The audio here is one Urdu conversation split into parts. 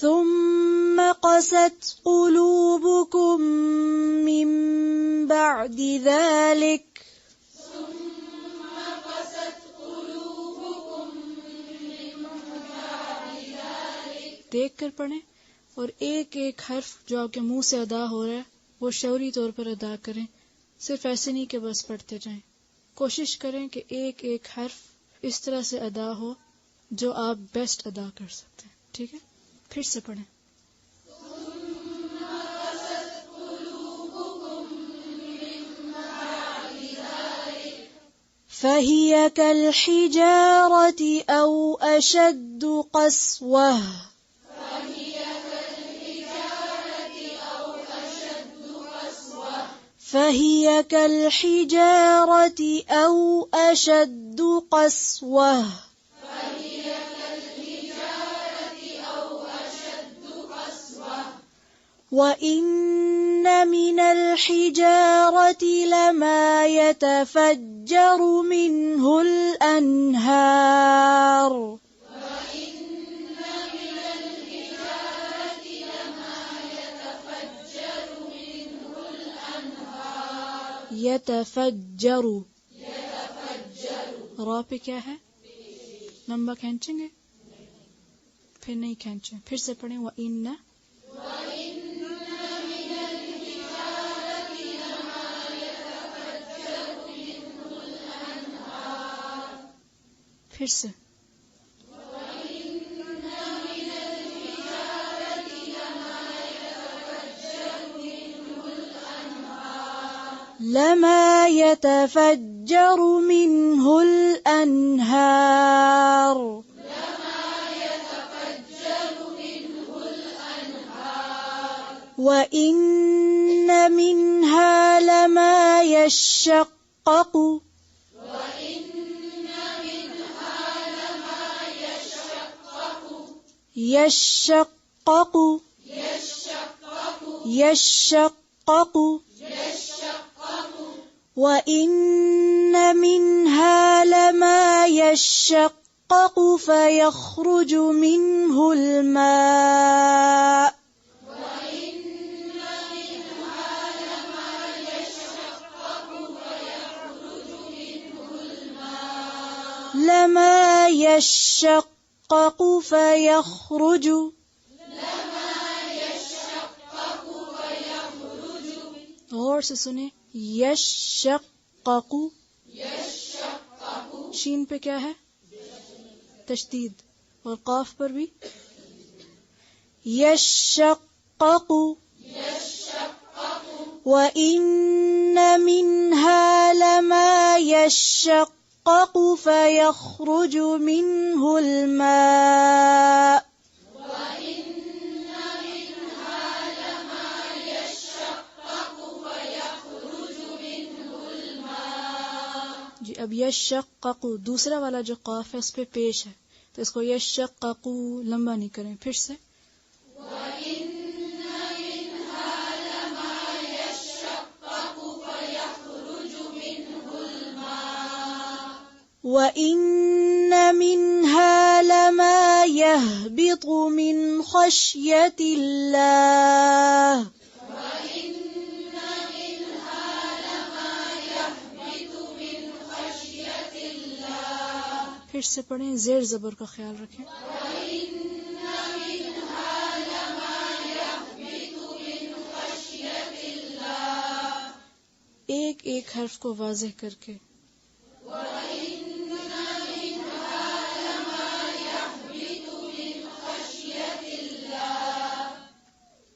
ثم قست قلوبكم من بعد ذلك دیکھ کر پڑھیں اور ایک ایک حرف جو آپ کے منہ سے ادا ہو رہا ہے وہ شعوری طور پر ادا کریں. صرف ایسے نہیں کہ بس پڑھتے جائیں. کوشش کریں کہ ایک ایک حرف اس طرح سے ادا ہو جو آپ بیسٹ ادا کر سکتے ہیں. ٹھیک ہے؟ پھر سے پڑھیں. فَهِيَ كَالْحِجَارَةِ أَوْ أَشَدُّ قَسْوَةً فَهِيَ كَالْحِجَارَةِ أَوْ أَشَدُّ قَسْوَةً وَإِنَّ مِنَ الْحِجَارَةِ لَمَا يَتَفَجَّرُ مِنْهُ الْأَنْهَارُ یتفجر. را پہ کیا ہے؟ لمبا کھینچیں گے؟ پھر نہیں کھینچیں. پھر سے پڑھیں. وَإِنَّ پھر سے. لما يتفجر منه الأنهار وإن منها لما يشقق يشقق وَإِنَّ مِنْهَا لَمَا يَشَّقَّقُ فَيَخْرُجُ مِنْهُ الْمَاءُ لَمَا يَشَّقَّقُ فَيَخْرُجُ. غور سے سنیں. یشقق. شین پہ کیا ہے؟ تشدید. اور قاف پر بھی یشقق. وَإِنَّ مِنْهَا لَمَا يَشَّقَّقُ فَيَخْرُجُ مِنْهُ الْمَاءُ جی. اب یشقق دوسرا والا جو قاف ہے اس پہ پیش ہے تو اس کو یشقق لمبا نہیں کریں. پھر سے. وَإِنَّ مِنْهَا لَمَا يَهْبِطُ مِنْ خَشْيَةِ اللَّهِ پھر سے پڑھیں. زیر زبر کا خیال رکھیں. ایک ایک حرف کو واضح کر کے.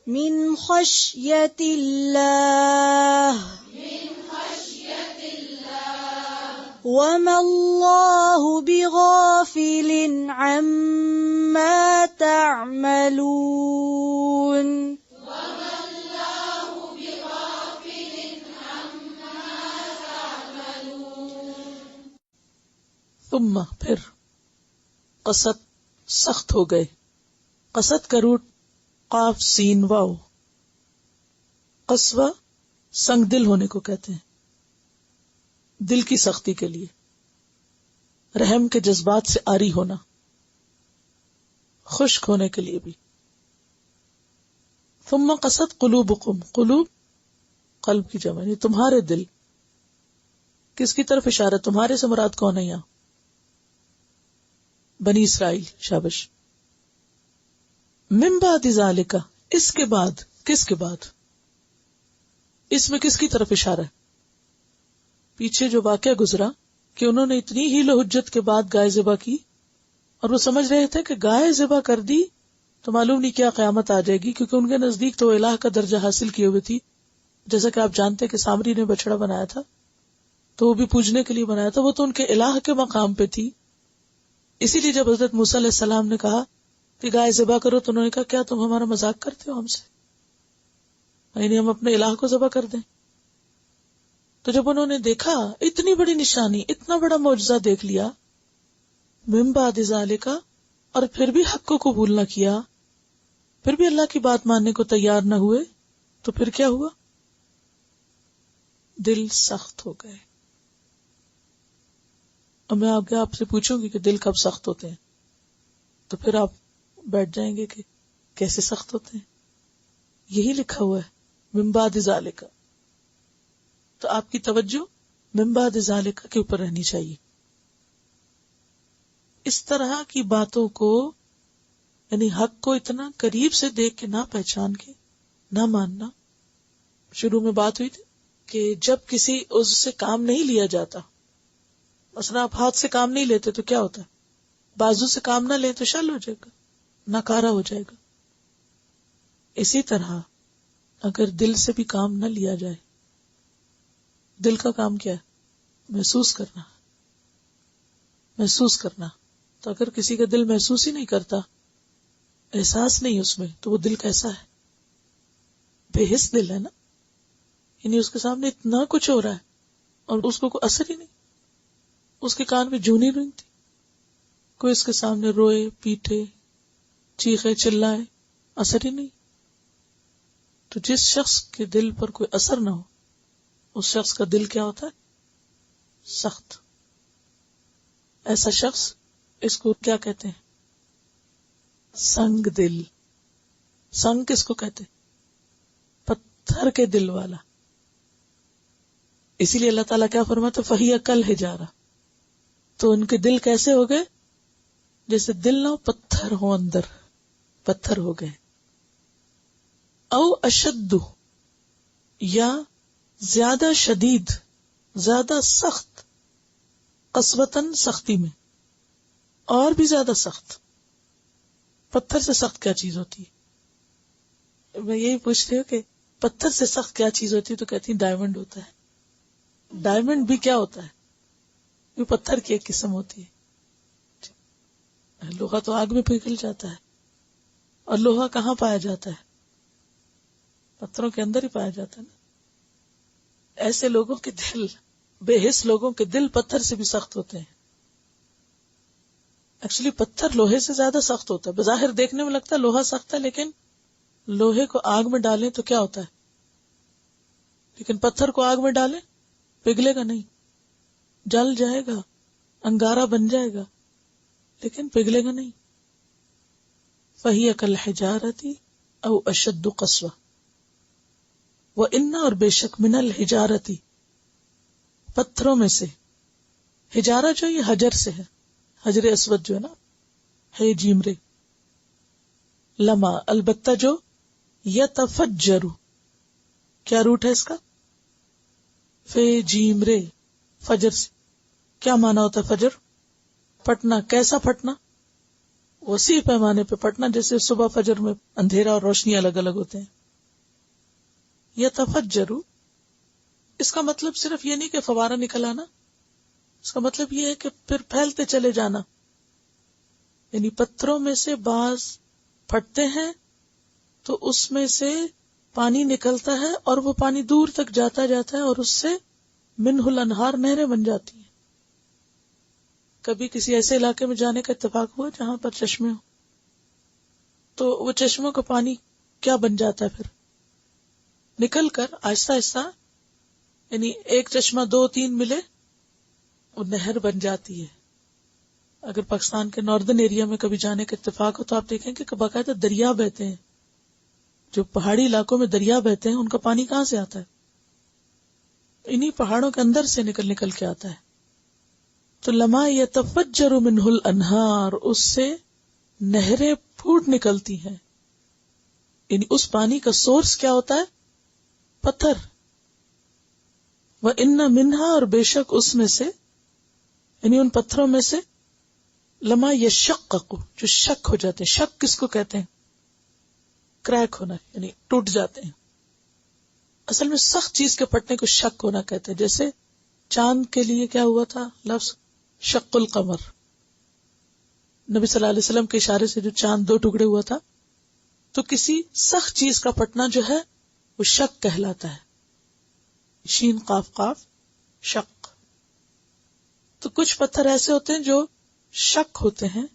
من خشیت اللہ وما اللہ بغافل عما تعملون. ثم پھر قصد سخت ہو گئے. قصد کا روٹ قاف سین واو. قسوہ سنگ دل ہونے کو کہتے ہیں، دل کی سختی کے لیے، رحم کے جذبات سے عاری ہونا، خشک ہونے کے لیے بھی. ثم قست قلوبکم، قلوب قلب کی جمع یعنی تمہارے دل. کس کی طرف اشارہ؟ تمہارے سے مراد کون ہے یہاں؟ بنی اسرائیل. شابش. من بعد ذالک، اس کے بعد. کس کے بعد؟ اس میں کس کی طرف اشارہ ہے؟ پیچھے جو واقعہ گزرا کہ انہوں نے اتنی ہی حجت کے بعد گائے ذبح کی اور وہ سمجھ رہے تھے کہ گائے ذبح کر دی تو معلوم نہیں کیا قیامت آ جائے گی، کیونکہ ان کے نزدیک تو الہ کا درجہ حاصل کیے ہوئے تھی. جیسا کہ آپ جانتے کہ سامری نے بچڑا بنایا تھا تو وہ بھی پوجنے کے لیے بنایا تھا، وہ تو ان کے الہ کے مقام پہ تھی. اسی لیے جب حضرت موسیٰ علیہ السلام نے کہا کہ گائے ذبح کرو تو انہوں نے کہا کیا تم ہمارا مذاق کرتے ہو ہم سے، یعنی ہم اپنے الہ کو ذبح کر دیں؟ تو جب انہوں نے دیکھا اتنی بڑی نشانی، اتنا بڑا معجزہ دیکھ لیا من بعد ذالک، اور پھر بھی حق کو قبول نہ کیا، پھر بھی اللہ کی بات ماننے کو تیار نہ ہوئے، تو پھر کیا ہوا؟ دل سخت ہو گئے. اور میں آپ سے پوچھوں گی کہ دل کب سخت ہوتے ہیں تو پھر آپ بیٹھ جائیں گے کہ کیسے سخت ہوتے ہیں. یہی لکھا ہوا ہے من بعد ذالک. تو آپ کی توجہ من بعد ذالک کے اوپر رہنی چاہیے. اس طرح کی باتوں کو یعنی حق کو اتنا قریب سے دیکھ کے نہ پہچان کے نہ ماننا. شروع میں بات ہوئی تھی کہ جب کسی عضو سے کام نہیں لیا جاتا، مثلا آپ ہاتھ سے کام نہیں لیتے تو کیا ہوتا ہے؟ بازو سے کام نہ لے تو شل ہو جائے گا، ناکارہ ہو جائے گا. اسی طرح اگر دل سے بھی کام نہ لیا جائے، دل کا کام کیا ہے؟ محسوس کرنا. محسوس کرنا. تو اگر کسی کا دل محسوس ہی نہیں کرتا، احساس نہیں اس میں، تو وہ دل کیسا ہے؟ بے حس دل ہے نا. یعنی اس کے سامنے اتنا کچھ ہو رہا ہے اور اس کو کوئی اثر ہی نہیں. اس کے کان میں جوں نہیں رنگتی، کوئی اس کے سامنے روئے پیٹے چیخے چلائے، اثر ہی نہیں. تو جس شخص کے دل پر کوئی اثر نہ ہو، اس شخص کا دل کیا ہوتا ہے؟ سخت. ایسا شخص، اس کو کیا کہتے ہیں؟ سنگ دل. سنگ کس کو کہتے ہیں؟ پتھر کے دل والا. اسی لیے اللہ تعالیٰ کیا فرماتا ہے؟ فَهِيَ كَالْحِجَارَةِ. تو ان کے دل کیسے ہو گئے؟ جیسے دل نہ ہو، پتھر ہو، اندر پتھر ہو گئے. او اشد، یا زیادہ شدید، زیادہ سخت، قسوتاً سختی میں، اور بھی زیادہ سخت. پتھر سے سخت کیا چیز ہوتی ہے؟ میں یہی پوچھ رہی ہوں کہ پتھر سے سخت کیا چیز ہوتی ہے، تو کہتی ہیں ڈائمنڈ ہوتا ہے. ڈائمنڈ بھی کیا ہوتا ہے؟ یہ پتھر کی ایک قسم ہوتی ہے. لوہا تو آگ میں پگھل جاتا ہے، اور لوہا کہاں پایا جاتا ہے؟ پتھروں کے اندر ہی پایا جاتا ہے نا. ایسے لوگوں کے دل، بے حس لوگوں کے دل پتھر سے بھی سخت ہوتے ہیں. ایکچولی پتھر لوہے سے زیادہ سخت ہوتا ہے. بظاہر دیکھنے میں لگتا ہے لوہا سخت ہے، لیکن لوہے کو آگ میں ڈالیں تو کیا ہوتا ہے؟ لیکن پتھر کو آگ میں ڈالیں پگھلے گا نہیں، جل جائے گا، انگارہ بن جائے گا، لیکن پگھلے گا نہیں. فَهِيَ كَالْحِجَارَةِ أَوْ أَشَدُّ قَسْوَةً. وَإِنَّ، اور بے شک، مِنَ الْحِجَارَةِ، پتھروں میں سے. حجارہ جو یہ حجر سے ہے، حجر اسود جو ہے نا، ہے جیم رے. لما، البتہ جو، یتفجر، کیا روٹ ہے اس کا؟ فے جیم رے، فجر سے. کیا معنی ہوتا ہے فجر؟ پھٹنا. کیسا پھٹنا؟ وسیع پیمانے پہ پھٹنا، جیسے صبح فجر میں اندھیرا اور روشنی الگ الگ ہوتے ہیں. یتفجر، اس کا مطلب صرف یہ نہیں کہ فوارہ نکل آنا، اس کا مطلب یہ ہے کہ پھر پھیلتے چلے جانا. یعنی پتھروں میں سے بعض پھٹتے ہیں تو اس میں سے پانی نکلتا ہے، اور وہ پانی دور تک جاتا جاتا ہے، اور اس سے منہ الانہار، نہریں بن جاتی ہیں. کبھی کسی ایسے علاقے میں جانے کا اتفاق ہوا جہاں پر چشمے ہو، تو وہ چشموں کا پانی کیا بن جاتا ہے؟ پھر نکل کر آہستہ آہستہ، یعنی ایک چشمہ 2-3 ملے وہ نہر بن جاتی ہے. اگر پاکستان کے ناردرن ایریا میں کبھی جانے کا اتفاق ہو تو آپ دیکھیں کہ باقاعدہ دریا بہتے ہیں، جو پہاڑی علاقوں میں دریا بہتے ہیں ان کا پانی کہاں سے آتا ہے؟ انہی پہاڑوں کے اندر سے نکل کے آتا ہے. تو لما یتفجر منہ الانہار، اس سے نہریں پھوٹ نکلتی ہیں. یعنی اس پانی کا سورس کیا ہوتا ہے؟ پتھر. وَإِنَّ مِنْهَا، اور بے شک اس میں سے، یعنی ان پتھروں میں سے، لما یشقق، جو شک ہو جاتے ہیں. شک کس کو کہتے ہیں؟ کریک ہونا، یعنی ٹوٹ جاتے ہیں. اصل میں سخت چیز کے پھٹنے کو شک ہونا کہتے ہیں. جیسے چاند کے لیے کیا ہوا تھا لفظ شق القمر، نبی صلی اللہ علیہ وسلم کے اشارے سے جو چاند 2 ٹکڑے ہوا تھا. تو کسی سخت چیز کا پھٹنا جو ہے وہ شک کہلاتا ہے. شین قاف قاف شق. تو کچھ پتھر ایسے ہوتے ہیں جو شک ہوتے ہیں،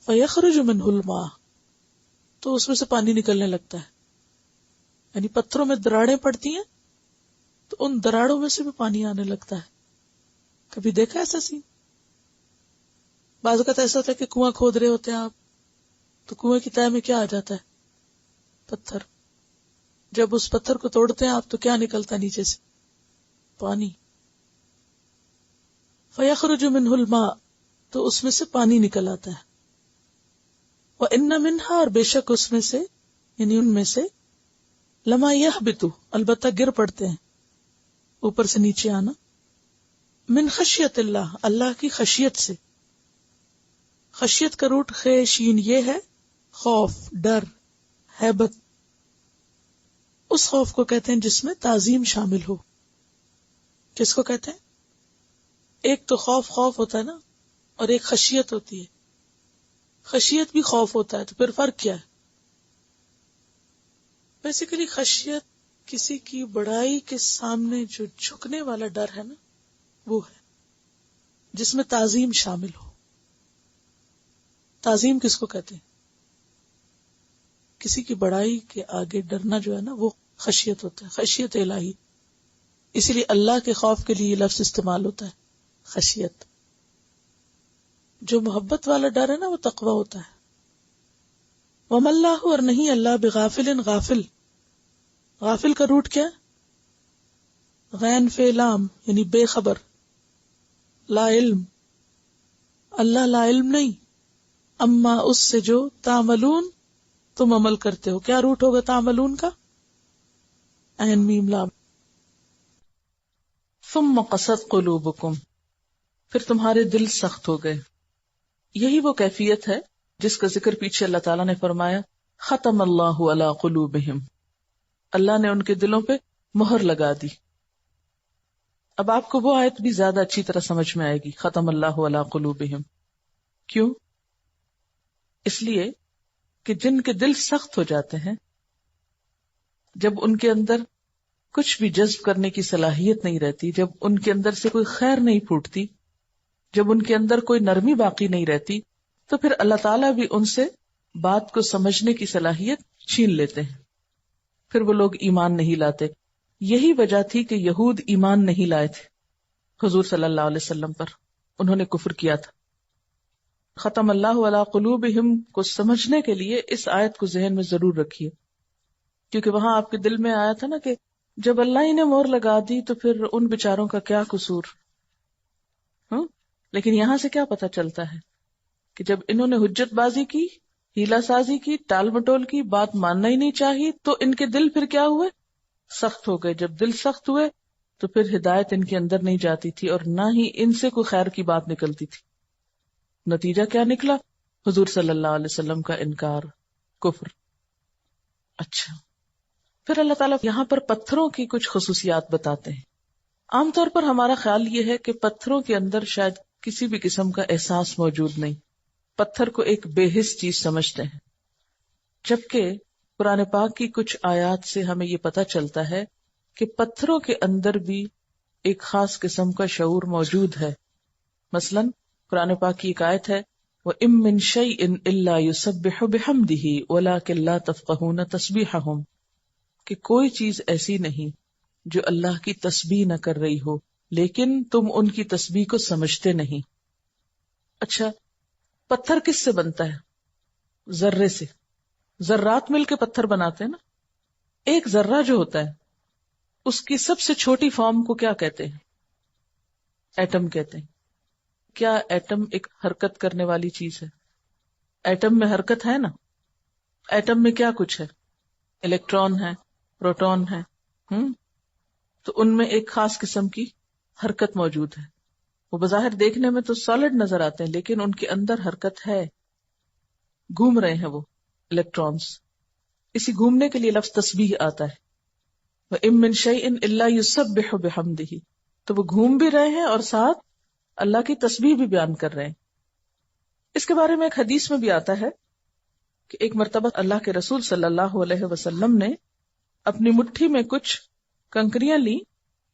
فَيَخْرُجُ مِنْهُ الْمَاءُ، تو اس میں سے پانی نکلنے لگتا ہے. یعنی پتھروں میں دراڑیں پڑتی ہیں تو ان دراڑوں میں سے بھی پانی آنے لگتا ہے. کبھی دیکھا ایسا سین؟ بعض اوقات ایسا ہوتا ہے کہ کنواں کھود رہے ہوتے ہیں آپ، تو کنویں کی تہہ میں کیا آ جاتا ہے؟ پتھر. جب اس پتھر کو توڑتے ہیں آپ تو کیا نکلتا ہے نیچے سے؟ پانی. فَيَخْرُجُ مِنْهُ الْمَاءُ، تو اس میں سے پانی نکل آتا ہے. وَإِنَّ مِنْهَا، اور بے شک اس میں سے، یعنی ان میں سے، لما يَهْبِطُ، البتہ گر پڑتے ہیں، اوپر سے نیچے آنا، من خشیت اللہ، اللہ کی خشیت سے. خشیت کا روٹ خیشین یہ ہے، خوف، ڈر، ہیبت. اس خوف کو کہتے ہیں جس میں تعظیم شامل ہو. کس کو کہتے ہیں؟ ایک تو خوف ہوتا ہے نا، اور ایک خشیت ہوتی ہے. خشیت بھی خوف ہوتا ہے، تو پھر فرق کیا ہے؟ بیسیکلی خشیت کسی کی بڑائی کے سامنے جو جھکنے والا ڈر ہے نا، وہ ہے جس میں تعظیم شامل ہو. تعظیم کس کو کہتے ہیں؟ کسی کی بڑائی کے آگے ڈرنا جو ہے نا وہ خشیت ہوتا ہے، خشیت الہی. اسی لیے اللہ کے خوف کے لیے یہ لفظ استعمال ہوتا ہے، خشیت. جو محبت والا ڈر ہے نا وہ تقوی ہوتا ہے. وَمَا اللَّهُ، اور نہیں اللہ، بغافل، غافل. غافل کا روٹ کیا؟ غین فے لام، یعنی بے خبر، لا علم. اللہ لا علم نہیں، اما اس سے جو تعملون، تم عمل کرتے ہو. کیا روٹ ہوگا تعملون کا؟ عین میم لام. ثم قست قلوبکم، پھر تمہارے دل سخت ہو گئے. یہی وہ کیفیت ہے جس کا ذکر پیچھے اللہ تعالیٰ نے فرمایا ختم اللہ علی قلوبہم، اللہ نے ان کے دلوں پہ مہر لگا دی. اب آپ کو وہ آیت بھی زیادہ اچھی طرح سمجھ میں آئے گی، ختم اللہ علی قلوبہم. کیوں؟ اس لیے کہ جن کے دل سخت ہو جاتے ہیں، جب ان کے اندر کچھ بھی جذب کرنے کی صلاحیت نہیں رہتی، جب ان کے اندر سے کوئی خیر نہیں پھوٹتی، جب ان کے اندر کوئی نرمی باقی نہیں رہتی، تو پھر اللہ تعالیٰ بھی ان سے بات کو سمجھنے کی صلاحیت چھین لیتے ہیں. پھر وہ لوگ ایمان نہیں لاتے. یہی وجہ تھی کہ یہود ایمان نہیں لائے تھے حضور صلی اللہ علیہ وسلم پر، انہوں نے کفر کیا تھا. ختم اللہ علی قلوبہم کو سمجھنے کے لیے اس آیت کو ذہن میں ضرور رکھیے، کیونکہ وہاں آپ کے دل میں آیا تھا نا کہ جب اللہ ہی نے مہر لگا دی تو پھر ان بیچاروں کا کیا قصور. لیکن یہاں سے کیا پتہ چلتا ہے کہ جب انہوں نے حجت بازی کی، ہیلا سازی کی، ٹال مٹول کی، بات ماننا ہی نہیں چاہی، تو ان کے دل پھر کیا ہوئے؟ سخت ہو گئے. جب دل سخت ہوئے تو پھر ہدایت ان کے اندر نہیں جاتی تھی اور نہ ہی ان سے کوئی خیر کی بات نکلتی تھی. نتیجہ کیا نکلا؟ حضور صلی اللہ علیہ وسلم کا انکار، کفر. اچھا، پھر اللہ تعالیٰ یہاں پر پتھروں کی کچھ خصوصیات بتاتے ہیں. عام طور پر ہمارا خیال یہ ہے کہ پتھروں کے اندر شاید کسی بھی قسم کا احساس موجود نہیں، پتھر کو ایک بے حس چیز سمجھتے ہیں، جبکہ قرآن پاک کی کچھ آیات سے ہمیں یہ پتہ چلتا ہے کہ پتھروں کے اندر بھی ایک خاص قسم کا شعور موجود ہے. مثلا قرآن پاک کی ایک آیت ہے وَإِن مِّن شَيْءٍ إِلَّا يُسَبِّحُ بِحَمْدِهِ وَلَٰكِن لَّا تَفْقَهُونَ تَسْبِيحَهُمْ، کہ کوئی چیز ایسی نہیں جو اللہ کی تسبیح نہ کر رہی ہو لیکن تم ان کی تسبیح کو سمجھتے نہیں. اچھا، پتھر کس سے بنتا ہے؟ ذرے سے. ذرات مل کے پتھر بناتے ہیں نا. ایک ذرہ جو ہوتا ہے اس کی سب سے چھوٹی فارم کو کیا کہتے ہیں؟ ایٹم کہتے ہیں. کیا ایٹم ایک حرکت کرنے والی چیز ہے؟ ایٹم میں حرکت ہے نا. ایٹم میں کیا کچھ ہے؟ الیکٹران ہے، پروٹون ہے، تو ان میں ایک خاص قسم کی حرکت موجود ہے. وہ بظاہر دیکھنے میں تو سالڈ نظر آتے ہیں لیکن ان کے اندر حرکت ہے، گھوم رہے ہیں وہ الیکٹرانز. اسی گھومنے کے لیے لفظ تسبیح آتا ہے. وَإِن مِّن شَيْءٍ إِلَّا يُسَبِّحُ بِحَمْدِهِ، تو وہ گھوم بھی رہے ہیں اور ساتھ اللہ کی تسبیح بھی بیان کر رہے ہیں. اس کے بارے میں ایک حدیث میں بھی آتا ہے کہ ایک مرتبہ اللہ کے رسول صلی اللہ علیہ وسلم نے اپنی مٹھی میں کچھ کنکریاں لی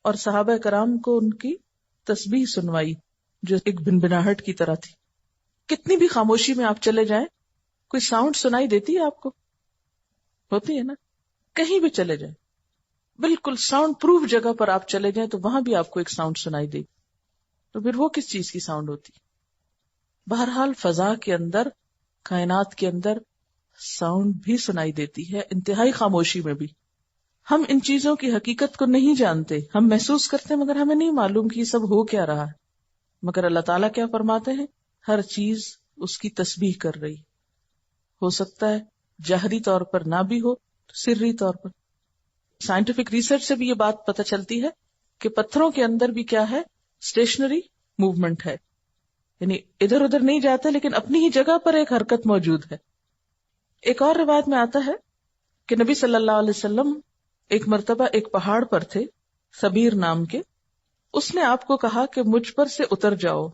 اور صحابہ کرام کو ان کی تسبیح سنوائی جو ایک بنبناہٹ کی طرح تھی. کتنی بھی خاموشی میں آپ چلے جائیں کوئی ساؤنڈ سنائی دیتی ہے آپ کو؟ ہوتی ہے نا. کہیں بھی چلے جائیں بالکل ساؤنڈ پروف جگہ پر آپ چلے جائیں تو وہاں بھی آپ کو ایک ساؤنڈ سنائی دے. تو پھر وہ کس چیز کی ساؤنڈ ہوتی؟ بہرحال فضا کے اندر، کائنات کے اندر ساؤنڈ بھی سنائی دیتی ہے انتہائی خاموشی میں بھی. ہم ان چیزوں کی حقیقت کو نہیں جانتے، ہم محسوس کرتے ہیں مگر ہمیں نہیں معلوم کہ یہ سب ہو کیا رہا ہے. مگر اللہ تعالیٰ کیا فرماتے ہیں؟ ہر چیز اس کی تسبیح کر رہی. ہو سکتا ہے جہری طور پر نہ بھی ہو تو سری طور پر. سائنٹیفک ریسرچ سے بھی یہ بات پتہ چلتی ہے کہ پتھروں کے اندر بھی کیا ہے؟ اسٹیشنری موومنٹ ہے، یعنی ادھر ادھر نہیں جاتے لیکن اپنی ہی جگہ پر ایک حرکت موجود ہے. ایک اور روایت میں آتا ہے کہ نبی صلی اللہ علیہ وسلم ایک مرتبہ ایک پہاڑ پر تھے، سبیر نام کے. اس نے آپ کو کہا کہ مجھ پر سے اتر جاؤ،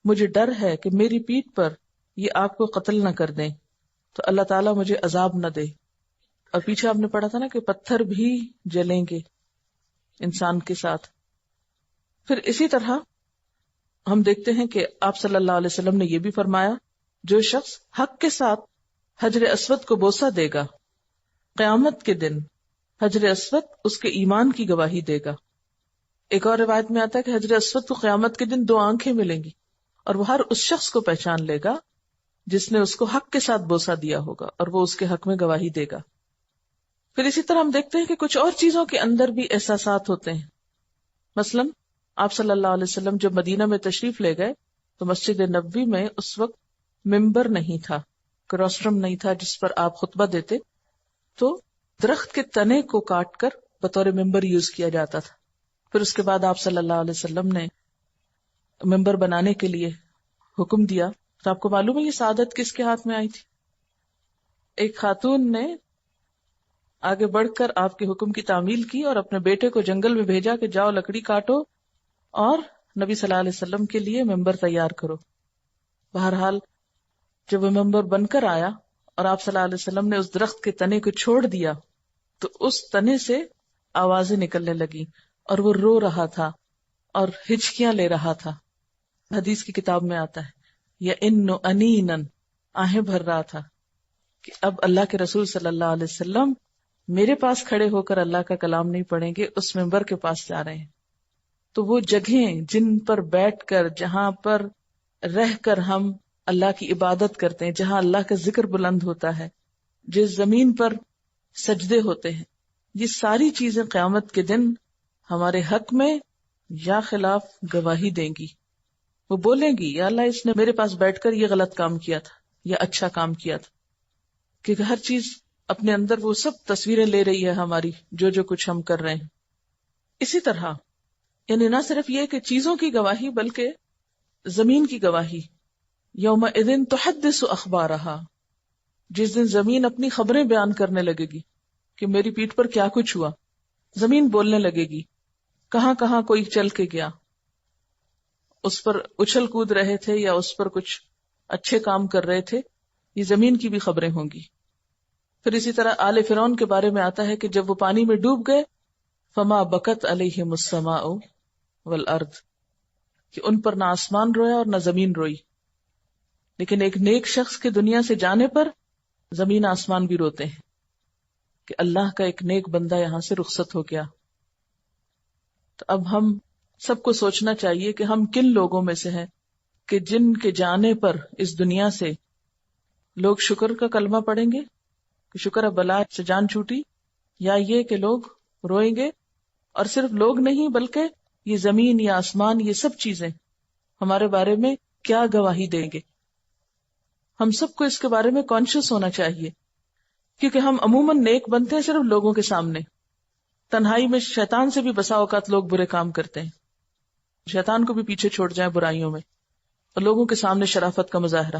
مجھے ڈر ہے کہ میری پیٹھ پر یہ آپ کو قتل نہ کر دیں تو اللہ تعالیٰ مجھے عذاب نہ دے. اور پیچھے آپ نے پڑھا تھا نا کہ پتھر بھی جلیں گے انسان کے ساتھ. پھر اسی طرح ہم دیکھتے ہیں کہ آپ صلی اللہ علیہ وسلم نے یہ بھی فرمایا جو شخص حق کے ساتھ حجر اسود کو بوسہ دے گا قیامت کے دن حجر اسود اس کے ایمان کی گواہی دے گا. ایک اور روایت میں آتا ہے کہ حجر اسود کو قیامت کے دن 2 آنکھیں ملیں گی اور وہ ہر اس شخص کو پہچان لے گا جس نے اس کو حق کے ساتھ بوسہ دیا ہوگا اور وہ اس کے حق میں گواہی دے گا. پھر اسی طرح ہم دیکھتے ہیں کہ کچھ اور چیزوں کے اندر بھی احساسات ہوتے ہیں. مثلا آپ صلی اللہ علیہ وسلم جب مدینہ میں تشریف لے گئے تو مسجد نبوی میں اس وقت ممبر نہیں تھا، کروسٹرم نہیں تھا جس پر آپ خطبہ دیتے، تو درخت کے تنے کو کاٹ کر بطور ممبر یوز کیا جاتا تھا. پھر اس کے بعد آپ صلی اللہ علیہ وسلم نے ممبر بنانے کے لیے حکم دیا. تو آپ کو معلوم ہے یہ سعادت کس کے ہاتھ میں آئی تھی؟ ایک خاتون نے آگے بڑھ کر آپ کے حکم کی تعمیل کی اور اپنے بیٹے کو جنگل میں بھیجا کہ جاؤ لکڑی کاٹو اور نبی صلی اللہ علیہ وسلم کے لیے ممبر تیار کرو. بہرحال جب وہ ممبر بن کر آیا اور آپ صلی اللہ علیہ وسلم نے اس درخت کے تنے کو چھوڑ دیا تو اس تنے سے آوازیں نکلنے لگی اور وہ رو رہا تھا اور ہچکیاں لے رہا تھا. حدیث کی کتاب میں آتا ہے یا انو انینن، آہیں بھر رہا تھا کہ اب اللہ کے رسول صلی اللہ علیہ وسلم میرے پاس کھڑے ہو کر اللہ کا کلام نہیں پڑھیں گے، اس ممبر کے پاس جا رہے ہیں. تو وہ جگہیں جن پر بیٹھ کر، جہاں پر رہ کر ہم اللہ کی عبادت کرتے ہیں، جہاں اللہ کا ذکر بلند ہوتا ہے، جس زمین پر سجدے ہوتے ہیں، یہ ساری چیزیں قیامت کے دن ہمارے حق میں یا خلاف گواہی دیں گی. وہ بولیں گی یا اللہ اس نے میرے پاس بیٹھ کر یہ غلط کام کیا تھا یا اچھا کام کیا تھا، کیونکہ ہر چیز اپنے اندر وہ سب تصویریں لے رہی ہے ہماری جو کچھ ہم کر رہے ہیں. اسی طرح یعنی نہ صرف یہ کہ چیزوں کی گواہی بلکہ زمین کی گواہی. یومئذ تحدث اخبارہا، جس دن زمین اپنی خبریں بیان کرنے لگے گی کہ میری پیٹھ پر کیا کچھ ہوا. زمین بولنے لگے گی کہاں کہاں کوئی چل کے گیا، اس پر اچھل کود رہے تھے یا اس پر کچھ اچھے کام کر رہے تھے، یہ زمین کی بھی خبریں ہوں گی. پھر اسی طرح آل فرعون کے بارے میں آتا ہے کہ جب وہ پانی میں ڈوب گئے فما بکت علیہم السماء والارض، کہ ان پر نہ آسمان رویا اور نہ زمین روئی. لیکن ایک نیک شخص کے دنیا سے جانے پر زمین آسمان بھی روتے ہیں کہ اللہ کا ایک نیک بندہ یہاں سے رخصت ہو گیا. تو اب ہم سب کو سوچنا چاہیے کہ ہم کن لوگوں میں سے ہیں کہ جن کے جانے پر اس دنیا سے لوگ شکر کا کلمہ پڑھیں گے کہ شکر ہے بلا سے جان چھوٹی، یا یہ کہ لوگ روئیں گے، اور صرف لوگ نہیں بلکہ یہ زمین یا آسمان، یہ سب چیزیں ہمارے بارے میں کیا گواہی دیں گے. ہم سب کو اس کے بارے میں کانشیس ہونا چاہیے، کیونکہ ہم عموماً نیک بنتے ہیں صرف لوگوں کے سامنے. تنہائی میں شیطان سے بھی بسا اوقات لوگ برے کام کرتے ہیں، شیطان کو بھی پیچھے چھوڑ جائیں برائیوں میں، اور لوگوں کے سامنے شرافت کا مظاہرہ.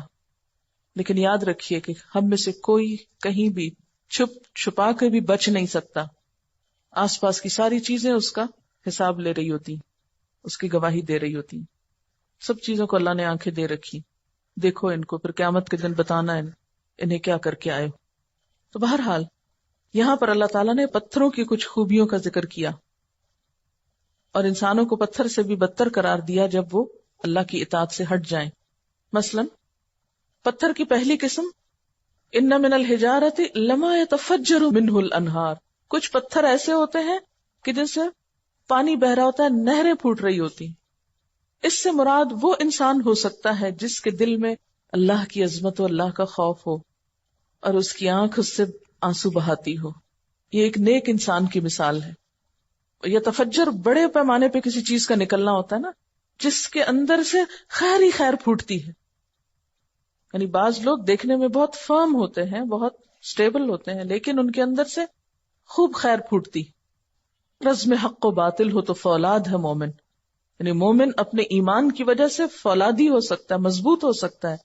لیکن یاد رکھیے کہ ہم میں سے کوئی کہیں بھی چھپ چھپا کے بھی بچ نہیں سکتا. آس پاس کی ساری چیزیں اس کا حساب لے رہی ہوتی، اس کی گواہی دے رہی ہوتی. سب چیزوں کو اللہ نے آنکھیں دے رکھی، دیکھو ان کو، پھر قیامت کے دن بتانا انہیں کیا کر کے آئے. تو بہرحال یہاں پر اللہ تعالیٰ نے پتھروں کی کچھ خوبیوں کا ذکر کیا، اور انسانوں کو پتھر سے بھی بدتر قرار دیا جب وہ اللہ کی اطاعت سے ہٹ جائیں. مثلا پتھر کی پہلی قسم، ان من الحجارۃ لما يتفجر منہ الانہار. کچھ پتھر ایسے ہوتے ہیں کہ جن سے پانی بہ رہا ہوتا ہے، نہریں پھوٹ رہی ہوتی. اس سے مراد وہ انسان ہو سکتا ہے جس کے دل میں اللہ کی عظمت و اللہ کا خوف ہو اور اس کی آنکھ اس سے آنسو بہاتی ہو. یہ ایک نیک انسان کی مثال ہے. یہ تفجر بڑے پیمانے پہ کسی چیز کا نکلنا ہوتا ہے نا، جس کے اندر سے خیر ہی خیر پھوٹتی ہے. یعنی بعض لوگ دیکھنے میں بہت فرم ہوتے ہیں، بہت سٹیبل ہوتے ہیں، لیکن ان کے اندر سے خوب خیر پھوٹتی. رزم حق و باطل ہو تو فولاد ہے مومن. یعنی مومن اپنے ایمان کی وجہ سے فولادی ہو سکتا ہے، مضبوط ہو سکتا ہے،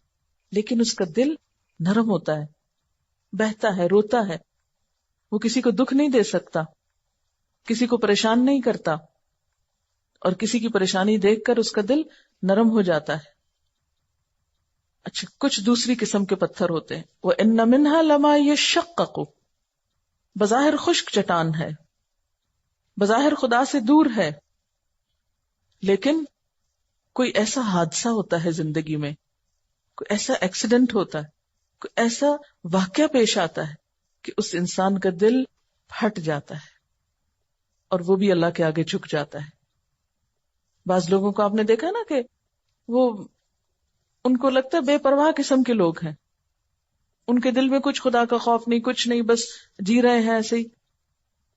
لیکن اس کا دل نرم ہوتا ہے، بہتا ہے، روتا ہے. وہ کسی کو دکھ نہیں دے سکتا، کسی کو پریشان نہیں کرتا، اور کسی کی پریشانی دیکھ کر اس کا دل نرم ہو جاتا ہے. اچھا، کچھ دوسری قسم کے پتھر ہوتے ہیں، وہ ان منها لما يشقق. بظاہر خشک چٹان ہے، بظاہر خدا سے دور ہے، لیکن کوئی ایسا حادثہ ہوتا ہے زندگی میں، کوئی ایسا ایکسیڈنٹ ہوتا ہے، کوئی ایسا واقعہ پیش آتا ہے کہ اس انسان کا دل پھٹ جاتا ہے اور وہ بھی اللہ کے آگے جھک جاتا ہے. بعض لوگوں کو آپ نے دیکھا نا کہ وہ ان کو لگتا ہے بے پرواہ قسم کے لوگ ہیں، ان کے دل میں کچھ خدا کا خوف نہیں، کچھ نہیں، بس جی رہے ہیں ایسے ہی.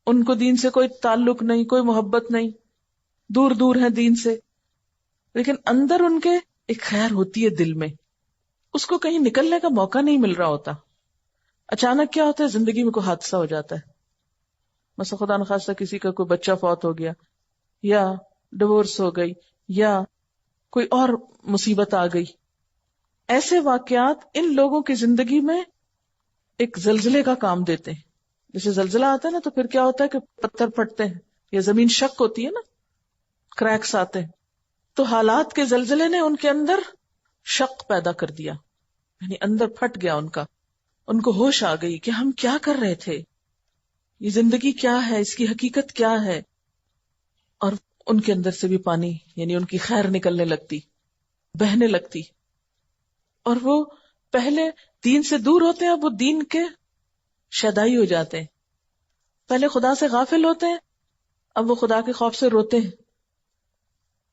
ان کو دین سے کوئی تعلق نہیں، کوئی محبت نہیں، دور دور ہیں دین سے، لیکن اندر ان کے ایک خیر ہوتی ہے دل میں، اس کو کہیں نکلنے کا موقع نہیں مل رہا ہوتا. اچانک کیا ہوتا ہے، زندگی میں کوئی حادثہ ہو جاتا ہے، مثلا خدا نخواستہ کسی کا کوئی بچہ فوت ہو گیا، یا ڈیورس ہو گئی، یا کوئی اور مصیبت آ گئی. ایسے واقعات ان لوگوں کی زندگی میں ایک زلزلے کا کام دیتے ہیں. جیسے زلزلہ آتا ہے نا تو پھر کیا ہوتا ہے کہ پتھر پھٹتے ہیں یا زمین شک ہوتی ہے نا، کریکس آتے ہیں. تو حالات کے زلزلے نے ان کے اندر شک پیدا کر دیا، یعنی اندر پھٹ گیا ان کو ہوش آ گئی کہ ہم کیا کر رہے تھے، یہ زندگی کیا ہے، اس کی حقیقت کیا ہے. اور ان کے اندر سے بھی پانی، یعنی ان کی خیر نکلنے لگتی، بہنے لگتی. اور وہ پہلے دین سے دور ہوتے ہیں، اب وہ دین کے شیدائی ہو جاتے ہیں. پہلے خدا سے غافل ہوتے ہیں، اب وہ خدا کے خوف سے روتے ہیں.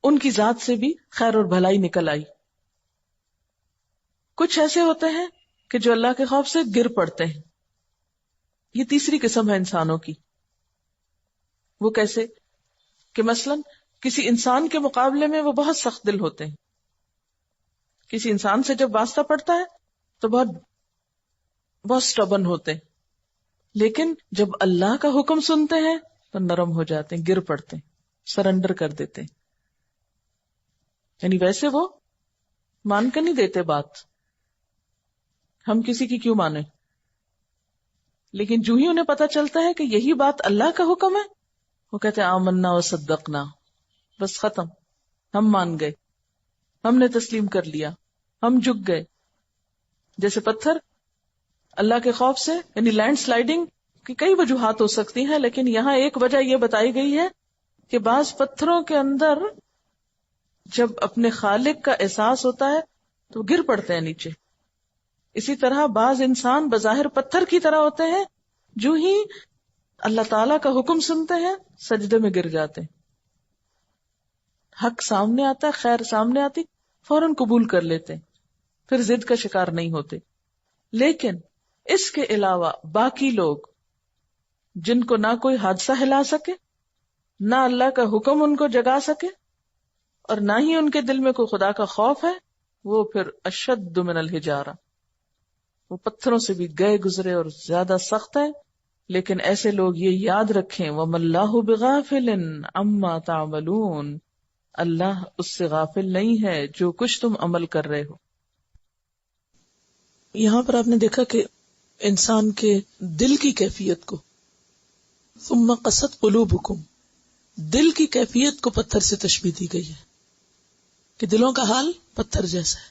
ان کی ذات سے بھی خیر اور بھلائی نکل آئی. کچھ ایسے ہوتے ہیں کہ جو اللہ کے خوف سے گر پڑتے ہیں. یہ تیسری قسم ہے انسانوں کی. وہ کیسے کہ مثلا کسی انسان کے مقابلے میں وہ بہت سخت دل ہوتے ہیں. کسی انسان سے جب واسطہ پڑتا ہے تو بہت سٹبن ہوتے ہیں، لیکن جب اللہ کا حکم سنتے ہیں تو نرم ہو جاتے ہیں، گر پڑتے ہیں، سرنڈر کر دیتے ہیں. یعنی ویسے وہ مان کر نہیں دیتے بات، ہم کسی کی کیوں مانیں، لیکن جو ہی انہیں پتا چلتا ہے کہ یہی بات اللہ کا حکم ہے، وہ کہتے ہیں آمنا و صدقنا، بس ختم، ہم مان گئے، ہم نے تسلیم کر لیا، ہم جھک گئے. جیسے پتھر اللہ کے خوف سے، یعنی لینڈ سلائیڈنگ کی کئی وجوہات ہو سکتی ہیں، لیکن یہاں ایک وجہ یہ بتائی گئی ہے کہ بعض پتھروں کے اندر جب اپنے خالق کا احساس ہوتا ہے تو گر پڑتے ہیں نیچے. اسی طرح بعض انسان بظاہر پتھر کی طرح ہوتے ہیں، جو ہی اللہ تعالی کا حکم سنتے ہیں سجدے میں گر جاتے ہیں. حق سامنے آتا ہے، خیر سامنے آتی، فوراً قبول کر لیتے ہیں، پھر ضد کا شکار نہیں ہوتے. لیکن اس کے علاوہ باقی لوگ جن کو نہ کوئی حادثہ ہلا سکے، نہ اللہ کا حکم ان کو جگا سکے، اور نہ ہی ان کے دل میں کوئی خدا کا خوف ہے، وہ پھر اشد من الحجارہ، وہ پتھروں سے بھی گئے گزرے اور زیادہ سخت ہے. لیکن ایسے لوگ یہ یاد رکھیں وَمَا اللَّهُ بِغَافِلٍ عَمَّا تَعْمَلُونَ، اللہ اس سے غافل نہیں ہے جو کچھ تم عمل کر رہے ہو. یہاں پر آپ نے دیکھا کہ انسان کے دل کی کیفیت کو ثم قست قلوبکم، دل کی کیفیت کو پتھر سے تشبیہ دی گئی ہے کہ دلوں کا حال پتھر جیسا ہے.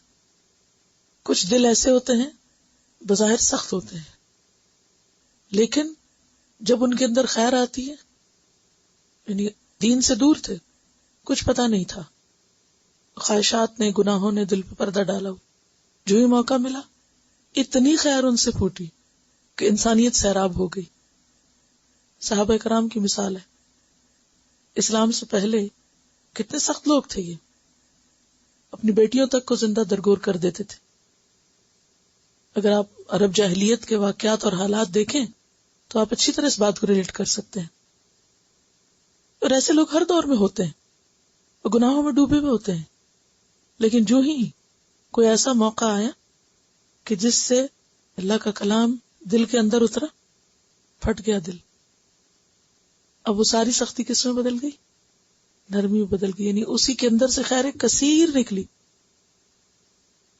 کچھ دل ایسے ہوتے ہیں بظاہر سخت ہوتے ہیں، لیکن جب ان کے اندر خیر آتی ہے، یعنی دین سے دور تھے، کچھ پتا نہیں تھا، خواہشات نے، گناہوں نے دل پہ پردہ ڈالا، جو ہی موقع ملا اتنی خیر ان سے پھوٹی کہ انسانیت سیراب ہو گئی. صحابہ کرام کی مثال ہے. اسلام سے پہلے کتنے سخت لوگ تھے، یہ اپنی بیٹیوں تک کو زندہ درگور کر دیتے تھے. اگر آپ عرب جاہلیت کے واقعات اور حالات دیکھیں تو آپ اچھی طرح اس بات کو ریلیٹ کر سکتے ہیں. اور ایسے لوگ ہر دور میں ہوتے ہیں، وہ گناہوں میں ڈوبے ہوئے ہوتے ہیں، لیکن جو ہی کوئی ایسا موقع آیا کہ جس سے اللہ کا کلام دل کے اندر اترا، پھٹ گیا دل. اب وہ ساری سختی کس میں بدل گئی؟ نرمی میں بدل گئی، یعنی اسی کے اندر سے خیر کثیر نکلی.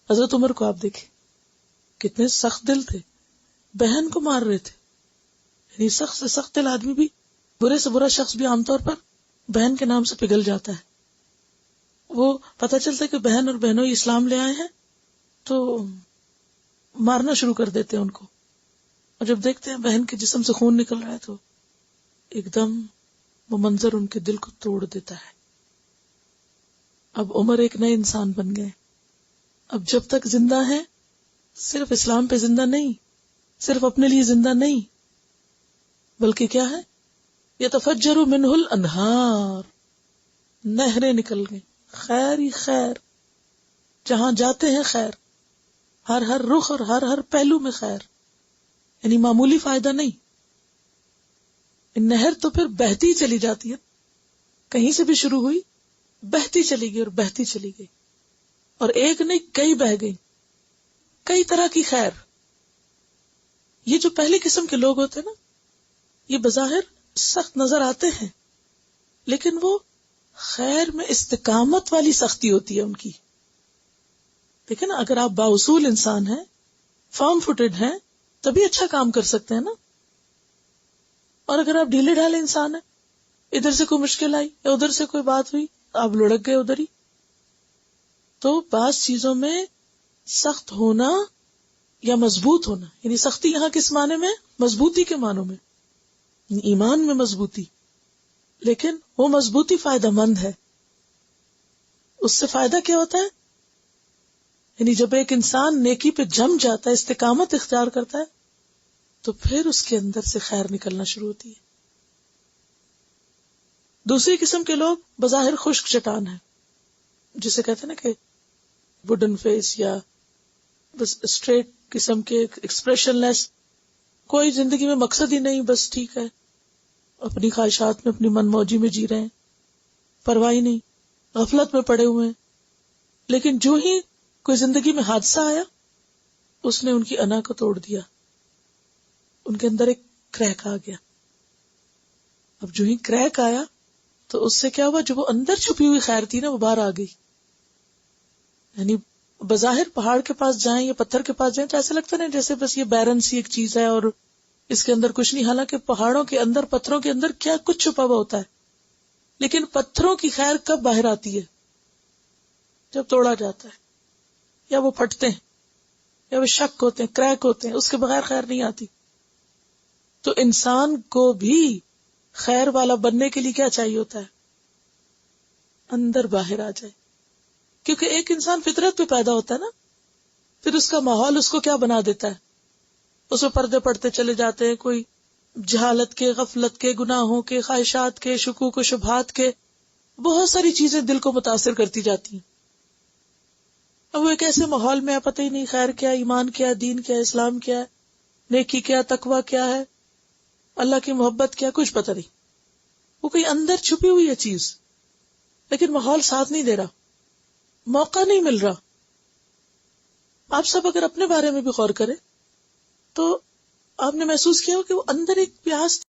حضرت عمر کو آپ دیکھیں، کتنے سخت دل تھے، بہن کو مار رہے تھے. یعنی سخت سے سخت دل آدمی بھی، برے سے برا شخص بھی عام طور پر بہن کے نام سے پگھل جاتا ہے. وہ پتہ چلتا ہے کہ بہن اور بہنوں اسلام لے آئے ہیں تو مارنا شروع کر دیتے ہیں ان کو، اور جب دیکھتے ہیں بہن کے جسم سے خون نکل رہا ہے تو ایک دم وہ منظر ان کے دل کو توڑ دیتا ہے. اب عمر ایک نئے انسان بن گئے. اب جب تک زندہ ہیں صرف اسلام پہ زندہ نہیں، صرف اپنے لیے زندہ نہیں، بلکہ کیا ہے، یتفجر منہ الانہار، نہریں نکل گئیں، خیر ہی خیر، جہاں جاتے ہیں خیر، ہر رخ اور ہر پہلو میں خیر. یعنی معمولی فائدہ نہیں، نہر تو پھر بہتی چلی جاتی ہے، کہیں سے بھی شروع ہوئی بہتی چلی گئی اور بہتی چلی گئی، اور ایک نہیں کئی بہ گئی، کئی طرح کی خیر. یہ جو پہلی قسم کے لوگ ہوتے ہیں نا، یہ بظاہر سخت نظر آتے ہیں، لیکن وہ خیر میں استقامت والی سختی ہوتی ہے ان کی. دیکھیں نا، اگر آپ بااصول انسان ہیں، فارم فوٹڈ ہیں، تبھی اچھا کام کر سکتے ہیں نا. اور اگر آپ ڈھیلے ڈھالے انسان ہیں، ادھر سے کوئی مشکل آئی یا ادھر سے کوئی بات ہوئی، آپ لڑک گئے ادھر ہی. تو بعض چیزوں میں سخت ہونا یا مضبوط ہونا، یعنی سختی یہاں کس معنی میں؟ مضبوطی کے معنوں میں، ایمان میں مضبوطی. لیکن وہ مضبوطی فائدہ مند ہے. اس سے فائدہ کیا ہوتا ہے؟ یعنی جب ایک انسان نیکی پہ جم جاتا ہے، استقامت اختیار کرتا ہے، تو پھر اس کے اندر سے خیر نکلنا شروع ہوتی ہے. دوسری قسم کے لوگ بظاہر خشک چٹان ہیں، جسے کہتے ہیں نا کہ ووڈن فیس، یا بس اسٹریٹ قسم کے، ایکسپریشن لیس، کوئی زندگی میں مقصد ہی نہیں، بس ٹھیک ہے اپنی خواہشات میں، اپنی من موجی میں جی رہے ہیں، پرواہ نہیں، غفلت میں پڑے ہوئے ہیں. لیکن جو ہی کوئی زندگی میں حادثہ آیا، اس نے ان کی انا کو توڑ دیا، ان کے اندر ایک کریک آ گیا. اب جو ہی کریک آیا تو اس سے کیا ہوا، جو وہ اندر چھپی ہوئی خیر تھی نا، وہ باہر آ گئی. یعنی بظاہر پہاڑ کے پاس جائیں یا پتھر کے پاس جائیں تو ایسا لگتا ہے جیسے بس یہ بیرن سی ایک چیز ہے اور اس کے اندر کچھ نہیں، حالانکہ پہاڑوں کے اندر، پتھروں کے اندر کیا کچھ چھپا ہوا ہوتا ہے. لیکن پتھروں کی خیر کب باہر آتی ہے؟ جب توڑا جاتا ہے، یا وہ پھٹتے ہیں، یا وہ شک ہوتے ہیں، کریک ہوتے ہیں، اس کے بغیر خیر نہیں آتی. تو انسان کو بھی خیر والا بننے کے لیے کیا چاہیے ہوتا ہے؟ اندر باہر آ جائے. کیونکہ ایک انسان فطرت پہ پیدا ہوتا ہے نا، پھر اس کا ماحول اس کو کیا بنا دیتا ہے، اس میں پردے پڑتے چلے جاتے ہیں، کوئی جہالت کے، غفلت کے، گناہوں کے، خواہشات کے، شکوک و شبہات کے، بہت ساری چیزیں دل کو متاثر کرتی جاتی ہیں. اب وہ ایک ایسے ماحول میں پتہ ہی نہیں خیر کیا، ایمان کیا، دین کیا، اسلام کیا ہے، نیکی کیا، تقویٰ کیا ہے. اللہ کی محبت کیا کچھ پتہ نہیں. وہ کوئی اندر چھپی ہوئی ہے چیز، لیکن ماحول ساتھ نہیں دے رہا، موقع نہیں مل رہا. آپ سب اگر اپنے بارے میں بھی غور کریں تو آپ نے محسوس کیا ہو کہ وہ اندر ایک پیاس